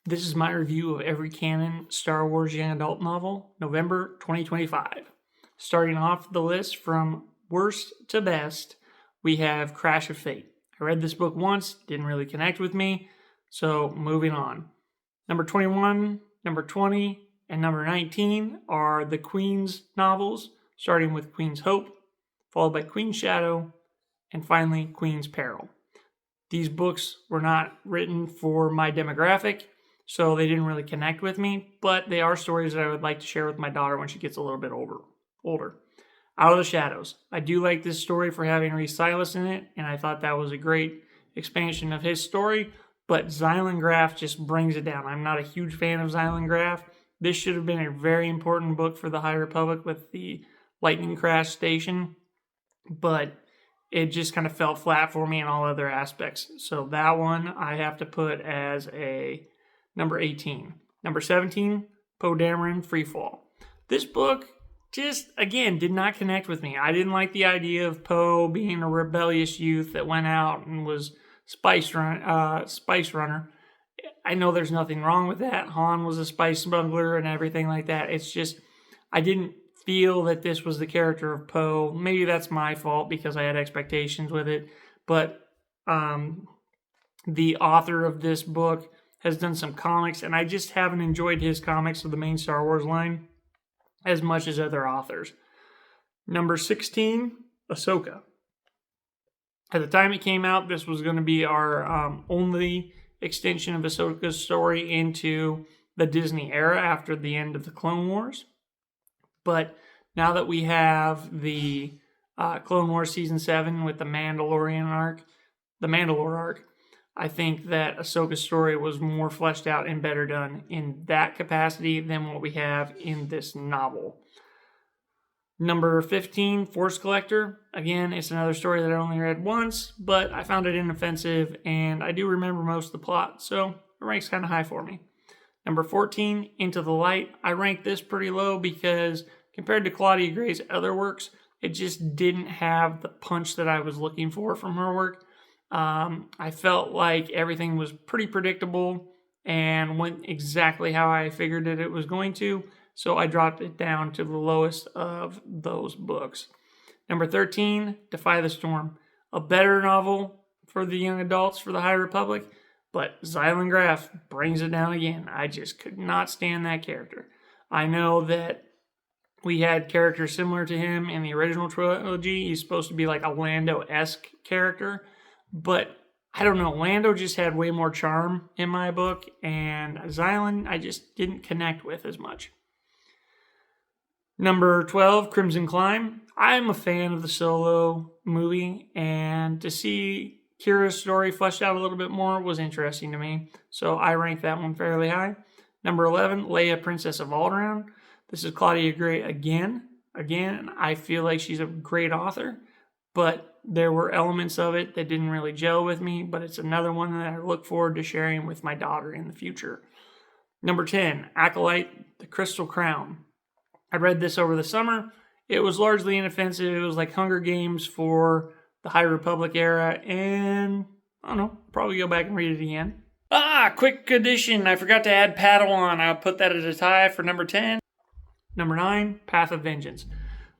This is my review of every Canon Star Wars young adult novel, November 2025. Starting off the list from worst to best, we have Crash of Fate. I read this book once, didn't really connect with me, so moving on. Number 21, number 20, and number 19 are the Queen's novels, starting with Queen's Hope, followed by Queen's Shadow, and finally Queen's Peril. These books were not written for my demographic, so they didn't really connect with me, but they are stories that I would like to share with my daughter when she gets a little bit older. Out of the Shadows. I do like this story for having Revis Silas in it, and I thought that was a great expansion of his story, but Xylan Graf just brings it down. I'm not a huge fan of Xylan Graf. This should have been a very important book for the High Republic with the Lightning Crash Station, but it just kind of fell flat for me in all other aspects. So that one I have to put as a number 18. Number 17, Poe Dameron Freefall. This book just, again, did not connect with me. I didn't like the idea of Poe being a rebellious youth that went out and was spice runner. I know there's nothing wrong with that. Han was a spice smuggler and everything like that. It's just, I didn't feel that this was the character of Poe. Maybe that's my fault because I had expectations with it. But the author of this book has done some comics, and I just haven't enjoyed his comics of the main Star Wars line as much as other authors. Number 16, Ahsoka. At the time it came out, this was going to be our only extension of Ahsoka's story into the Disney era after the end of the Clone Wars. But now that we have the Clone Wars Season 7 with the Mandalore arc, I think that Ahsoka's story was more fleshed out and better done in that capacity than what we have in this novel. Number 15, Force Collector. Again, it's another story that I only read once, but I found it inoffensive, and I do remember most of the plot, so it ranks kind of high for me. Number 14, Into the Light. I ranked this pretty low because compared to Claudia Gray's other works, it just didn't have the punch that I was looking for from her work. I felt like everything was pretty predictable and went exactly how I figured that it was going to, so I dropped it down to the lowest of those books. Number 13, Defy the Storm. A better novel for the young adults for the High Republic, but Xylan Graf brings it down again. I just could not stand that character. I know that we had characters similar to him in the original trilogy. He's supposed to be like a Lando-esque character, but I don't know. Lando just had way more charm in my book, and Xylan I just didn't connect with as much. Number 12, Crimson Climb. I'm a fan of the Solo movie, and to see Kira's story fleshed out a little bit more was interesting to me, so I ranked that one fairly high. Number 11, Leia, Princess of Alderaan. This is Claudia Gray again. Again, I feel like she's a great author, but there were elements of it that didn't really gel with me, but it's another one that I look forward to sharing with my daughter in the future. Number 10, Acolyte, The Crystal Crown. I read this over the summer. It was largely inoffensive. It was like Hunger Games for the High Republic era, and I don't know, probably go back and read it again. Quick addition. I forgot to add Padawan. I'll put that as a tie for number 10. Number 9, Path of Vengeance.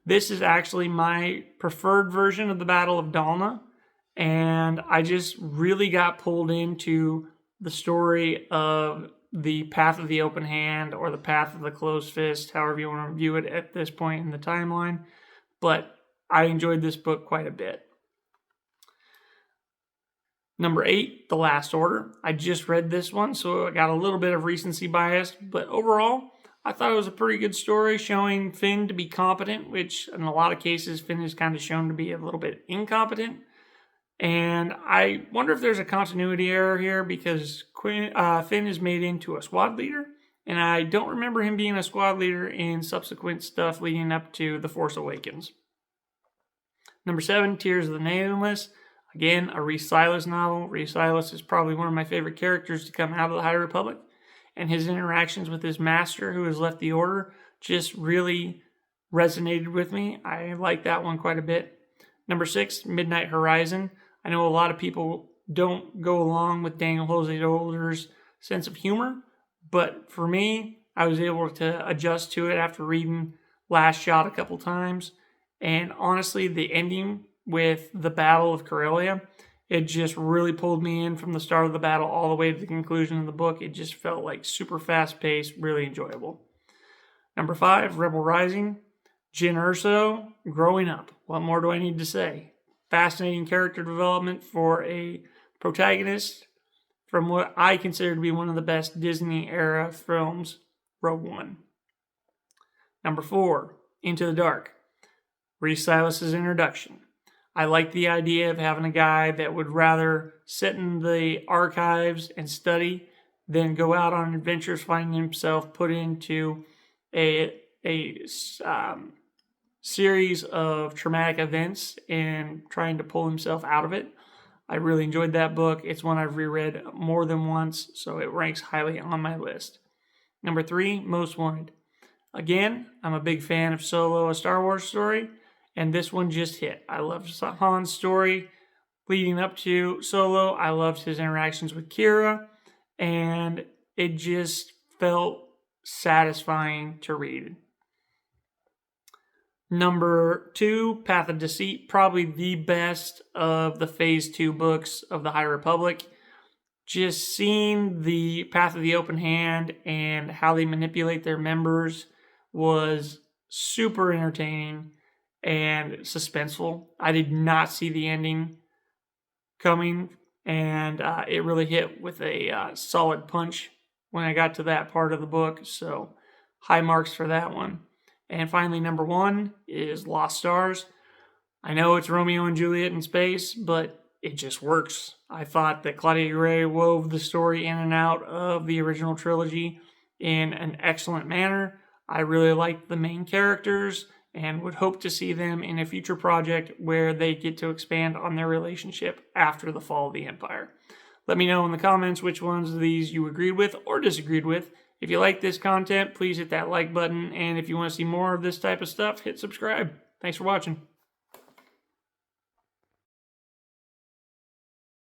This is actually my preferred version of the Battle of Dalna, and I just really got pulled into the story of the Path of the Open Hand or the Path of the Closed Fist, however you want to view it at this point in the timeline, but I enjoyed this book quite a bit. Number 8, The Last Order. I just read this one, so I got a little bit of recency bias, but overall, I thought it was a pretty good story showing Finn to be competent, which in a lot of cases Finn is kind of shown to be a little bit incompetent. And I wonder if there's a continuity error here because Finn is made into a squad leader, and I don't remember him being a squad leader in subsequent stuff leading up to The Force Awakens. Number 7, Tears of the Nameless. Again, a Revis Silas novel. Revis Silas is probably one of my favorite characters to come out of the High Republic, and his interactions with his master who has left the Order just really resonated with me. I like that one quite a bit. Number 6, Midnight Horizon. I know a lot of people don't go along with Daniel Jose Older's sense of humor, But for me, I was able to adjust to it after reading Last Shot a couple times. And honestly, the ending with the Battle of Corellia, it just really pulled me in from the start of the battle all the way to the conclusion of the book. It just felt like super fast-paced, really enjoyable. Number 5, Rebel Rising. Jyn Erso, growing up. What more do I need to say? Fascinating character development for a protagonist from what I consider to be one of the best Disney-era films, Rogue One. Number 4, Into the Dark. Rhys Silas's introduction. I like the idea of having a guy that would rather sit in the archives and study than go out on adventures, finding himself put into a series of traumatic events and trying to pull himself out of it. I really enjoyed that book. It's one I've reread more than once, so it ranks highly on my list. Number 3, Most Wanted. Again, I'm a big fan of Solo, A Star Wars Story, and this one just hit. I loved Han's story leading up to Solo. I loved his interactions with Kira, and it just felt satisfying to read. Number 2, Path of Deceit, probably the best of the Phase 2 books of the High Republic. Just seeing the Path of the Open Hand and how they manipulate their members was super entertaining and suspenseful. I did not see the ending coming, and it really hit with a solid punch when I got to that part of the book, so high marks for that one. And finally, number 1 is Lost Stars. I know it's Romeo and Juliet in space, but it just works. I thought that Claudia Gray wove the story in and out of the original trilogy in an excellent manner. I really liked the main characters and would hope to see them in a future project where they get to expand on their relationship after the fall of the Empire. Let me know in the comments which ones of these you agreed with or disagreed with. If you like this content, please hit that like button. And if you want to see more of this type of stuff, hit subscribe. Thanks for watching.